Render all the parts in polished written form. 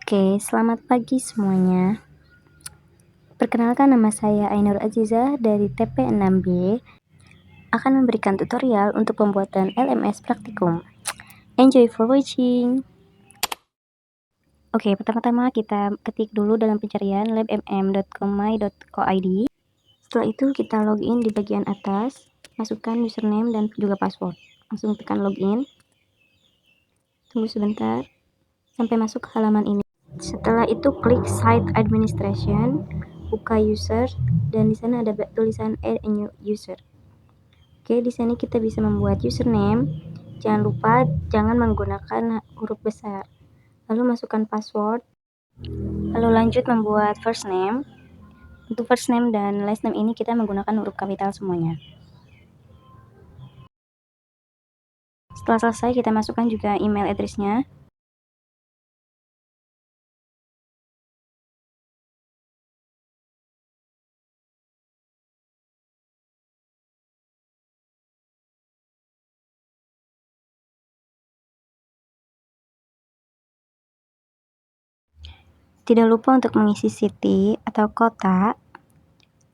Oke, selamat pagi semuanya. Perkenalkan, nama saya Ainur Azizah dari TP6B, akan memberikan tutorial untuk pembuatan LMS praktikum. Enjoy for watching. Oke, pertama-tama kita ketik dulu dalam pencarian labmm.my.co.id. Setelah itu kita login di bagian atas, masukkan username dan juga password. Langsung tekan login. Tunggu sebentar sampai masuk ke halaman ini. Setelah itu klik Site Administration, buka user, dan di sana ada tulisan Add a new user. Oke, di sini kita bisa membuat username. Jangan lupa jangan menggunakan huruf besar. Lalu masukkan password. Lalu lanjut membuat first name. Untuk first name dan last name ini kita menggunakan huruf kapital semuanya. Setelah selesai kita masukkan juga email address-nya. Tidak lupa untuk mengisi city atau kota.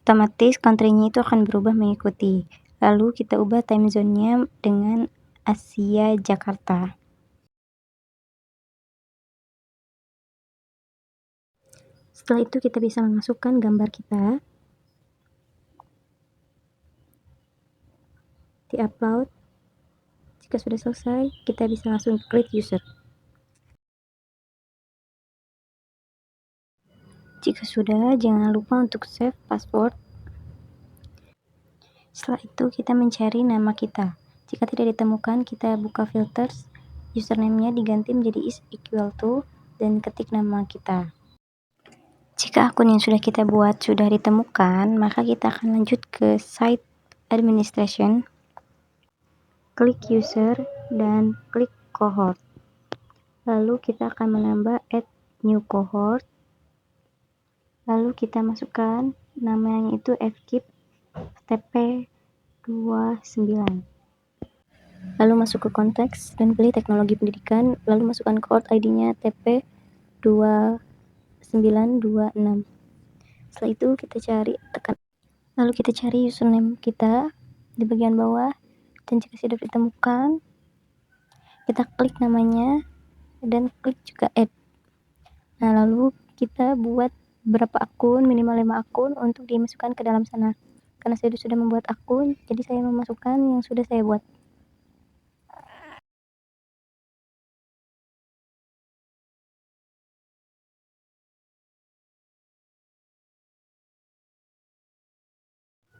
Otomatis country-nya itu akan berubah mengikuti. Lalu kita ubah time zone-nya dengan Asia Jakarta. Setelah itu kita bisa memasukkan gambar kita. Di-upload. Jika sudah selesai, kita bisa langsung create user. Jika sudah, jangan lupa untuk save password. Setelah itu kita mencari nama kita. Jika tidak ditemukan, kita buka filters. Username-nya diganti menjadi is equal to dan ketik nama kita. Jika akun yang sudah kita buat sudah ditemukan, maka kita akan lanjut ke Site Administration. Klik user dan klik cohort. Lalu kita akan menambah add new cohort. Lalu kita masukkan namanya itu fkeep TP29. Lalu masuk ke konteks dan pilih teknologi pendidikan, lalu masukkan cohort ID-nya TP2926. Setelah itu kita cari tekan. Lalu kita cari username kita di bagian bawah, dan jika sudah ditemukan, kita klik namanya dan klik juga add. Nah, lalu kita buat berapa akun, minimal 5 akun untuk dimasukkan ke dalam sana. Karena saya sudah membuat akun, jadi saya memasukkan yang sudah saya buat.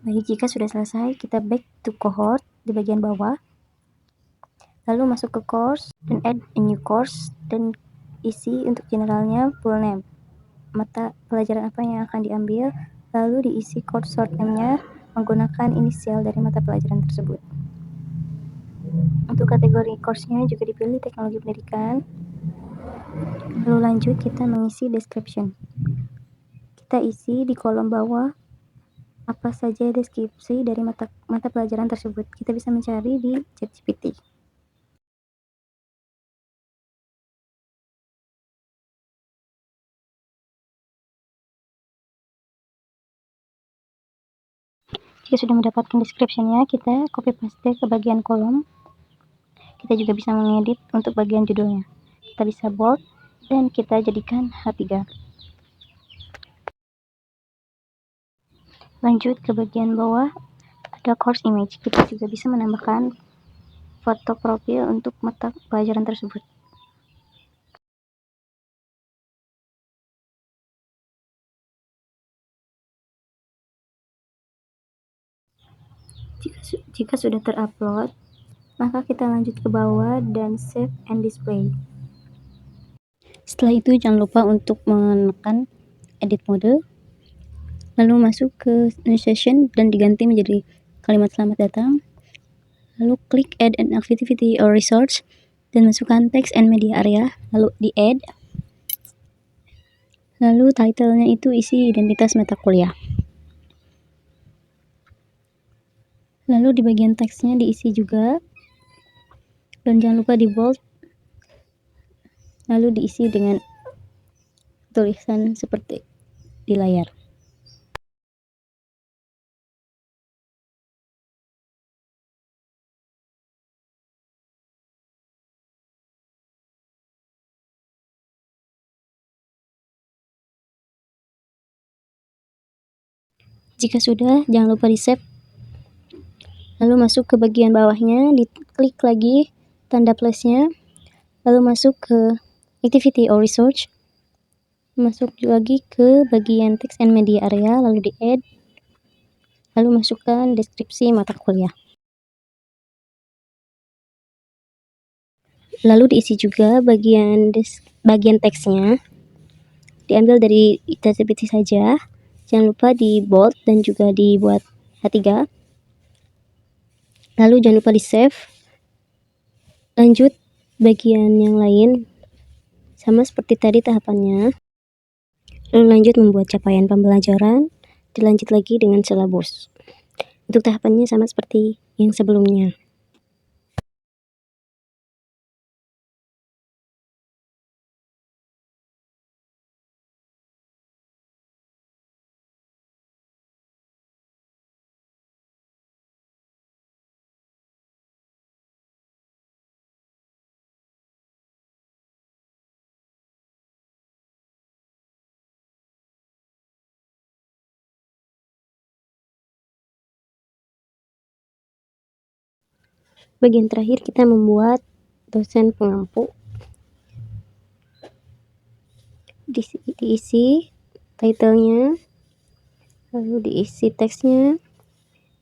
Baik, jika sudah selesai, kita back to cohort di bagian bawah. Lalu masuk ke course dan add a new course dan isi untuk generalnya full name. Mata pelajaran apa yang akan diambil, lalu diisi course short name-nya menggunakan inisial dari mata pelajaran tersebut. Untuk kategori course-nya juga dipilih teknologi pendidikan. Lalu lanjut kita mengisi description. Kita isi di kolom bawah apa saja deskripsi dari mata pelajaran tersebut. Kita bisa mencari di ChatGPT. Jika sudah mendapatkan description-nya, kita copy paste ke bagian kolom. Kita juga bisa mengedit untuk bagian judulnya. Kita bisa bold dan kita jadikan H3. Lanjut ke bagian bawah, ada course image. Kita juga bisa menambahkan foto profil untuk mata pelajaran tersebut. Jika sudah terupload, maka kita lanjut ke bawah dan save and display. Setelah itu jangan lupa untuk menekan edit mode, lalu masuk ke new session dan diganti menjadi kalimat selamat datang. Lalu klik add an activity or resource dan masukkan text and media area, lalu di add. Lalu title-nya itu isi identitas mata kuliah. Lalu di bagian teksnya diisi juga, dan jangan lupa di bold, lalu diisi dengan tulisan seperti di layar. Jika sudah, jangan lupa di-save. Lalu masuk ke bagian bawahnya, diklik lagi tanda plusnya, lalu masuk ke activity or research. Masuk lagi ke bagian text and media area, lalu di-add. Lalu masukkan deskripsi mata kuliah. Lalu diisi juga bagian teksnya. Diambil dari ChatGPT saja. Jangan lupa di bold dan juga dibuat H3. Lalu jangan lupa di save. Lanjut bagian yang lain sama seperti tadi tahapannya. Lalu lanjut membuat capaian pembelajaran. Dilanjut lagi dengan syllabus. Untuk tahapannya sama seperti yang sebelumnya. Bagian terakhir kita membuat dosen pengampu. Diisi title-nya, lalu diisi teksnya.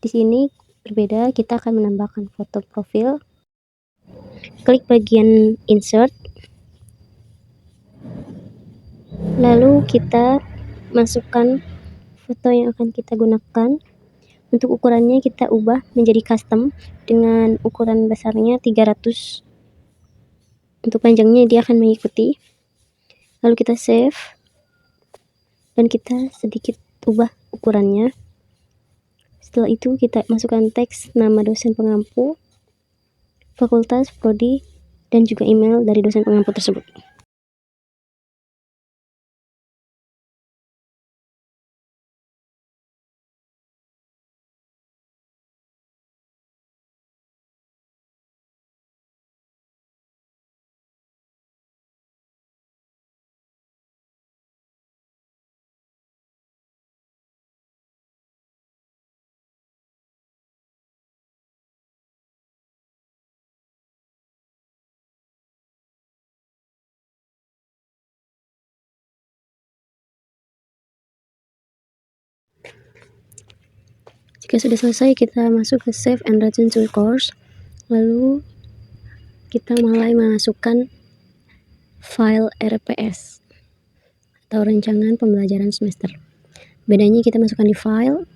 Di sini berbeda, kita akan menambahkan foto profil. Klik bagian insert. Lalu kita masukkan foto yang akan kita gunakan. Untuk ukurannya kita ubah menjadi custom dengan ukuran besarnya 300. Untuk panjangnya dia akan mengikuti. Lalu kita save dan kita sedikit ubah ukurannya. Setelah itu kita masukkan teks nama dosen pengampu, fakultas, prodi, dan juga email dari dosen pengampu tersebut. Jika sudah selesai, kita masuk ke save and return to course. Lalu kita mulai memasukkan file RPS atau rancangan pembelajaran semester. Bedanya kita masukkan di file,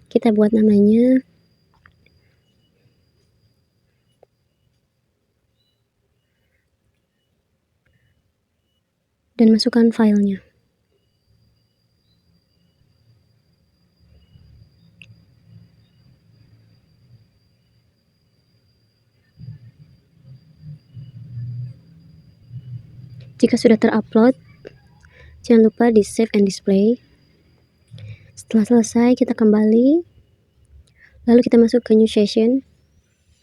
kita buat namanya, dan masukkan filenya. Jika sudah terupload, jangan lupa di save and display. Setelah selesai, kita kembali. Lalu kita masuk ke new session.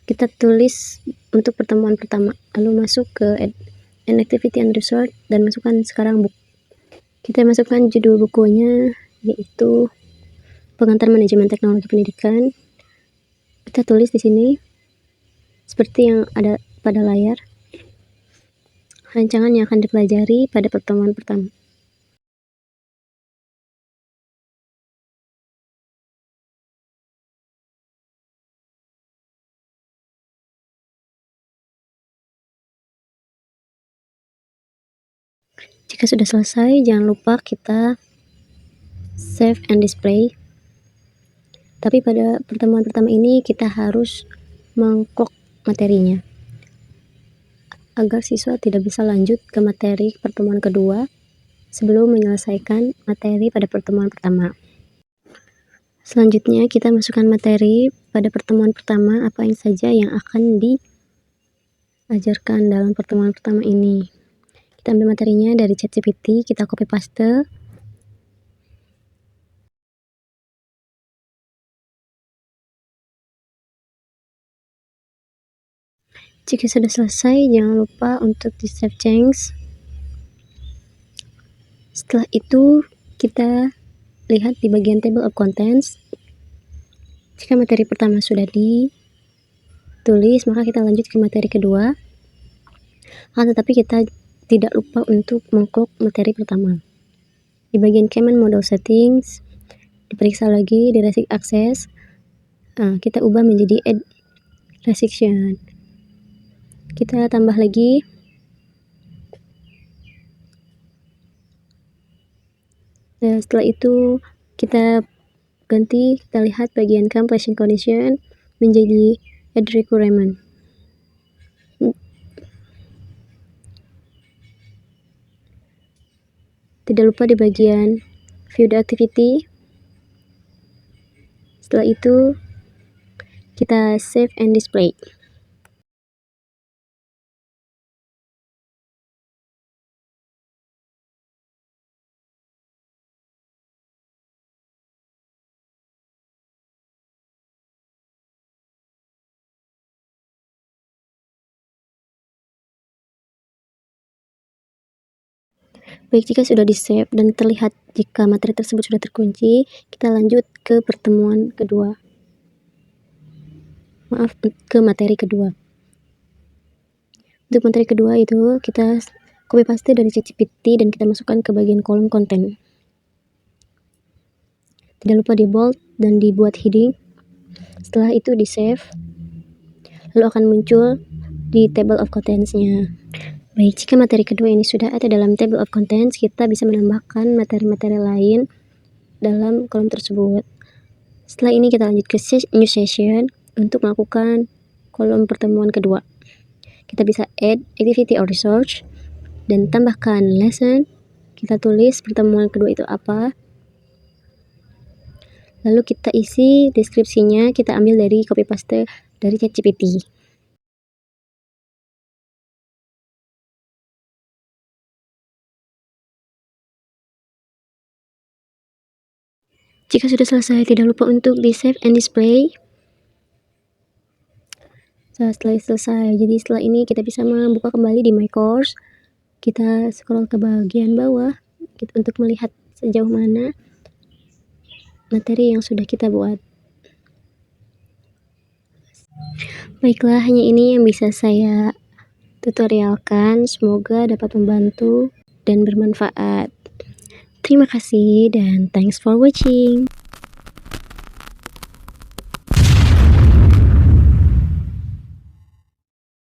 Kita tulis untuk pertemuan pertama. Lalu masuk ke an activity and research dan masukkan sekarang buku. Kita masukkan judul bukunya, yaitu Pengantar Manajemen Teknologi Pendidikan. Kita tulis di sini seperti yang ada pada layar. Rancangan yang akan dipelajari pada pertemuan pertama. Jika sudah selesai, jangan lupa kita save and display. Tapi pada pertemuan pertama ini kita harus mengclock materinya agar siswa tidak bisa lanjut ke materi pertemuan kedua sebelum menyelesaikan materi pada pertemuan pertama. Selanjutnya kita masukkan materi pada pertemuan pertama, apa saja yang akan diajarkan dalam pertemuan pertama ini. Kita ambil materinya dari ChatGPT, kita copy paste. Jika sudah selesai, jangan lupa untuk di save change. Setelah itu, kita lihat di bagian table of contents. Jika materi pertama sudah ditulis, maka kita lanjut ke materi kedua. Tetapi kita tidak lupa untuk mengklik materi pertama. Di bagian command model settings, diperiksa lagi di restrict access. Kita ubah menjadi add restriction. Kita tambah lagi. Setelah itu kita ganti, kita lihat bagian completion condition menjadi add requirement. Tidak lupa di bagian view the activity. Setelah itu kita save and display. Baik, jika sudah di-save dan terlihat jika materi tersebut sudah terkunci, kita lanjut ke pertemuan kedua. Ke materi kedua. Untuk materi kedua itu kita copy paste dari ChatGPT dan kita masukkan ke bagian kolom konten. Tidak lupa di bold dan dibuat heading. Setelah itu di-save. Lalu akan muncul di table of contents-nya. Baik, jika materi kedua ini sudah ada dalam table of contents, kita bisa menambahkan materi-materi lain dalam kolom tersebut. Setelah ini kita lanjut ke new session untuk melakukan kolom pertemuan kedua. Kita bisa add activity or research dan tambahkan lesson. Kita tulis pertemuan kedua itu apa. Lalu kita isi deskripsinya, kita ambil dari copy paste dari ChatGPT. Jika sudah selesai, tidak lupa untuk di save and display. Setelah selesai, jadi setelah ini kita bisa membuka kembali di my course. Kita scroll ke bagian bawah untuk melihat sejauh mana materi yang sudah kita buat. Baiklah, hanya ini yang bisa saya tutorialkan. Semoga dapat membantu dan bermanfaat. Terima kasih dan thanks for watching.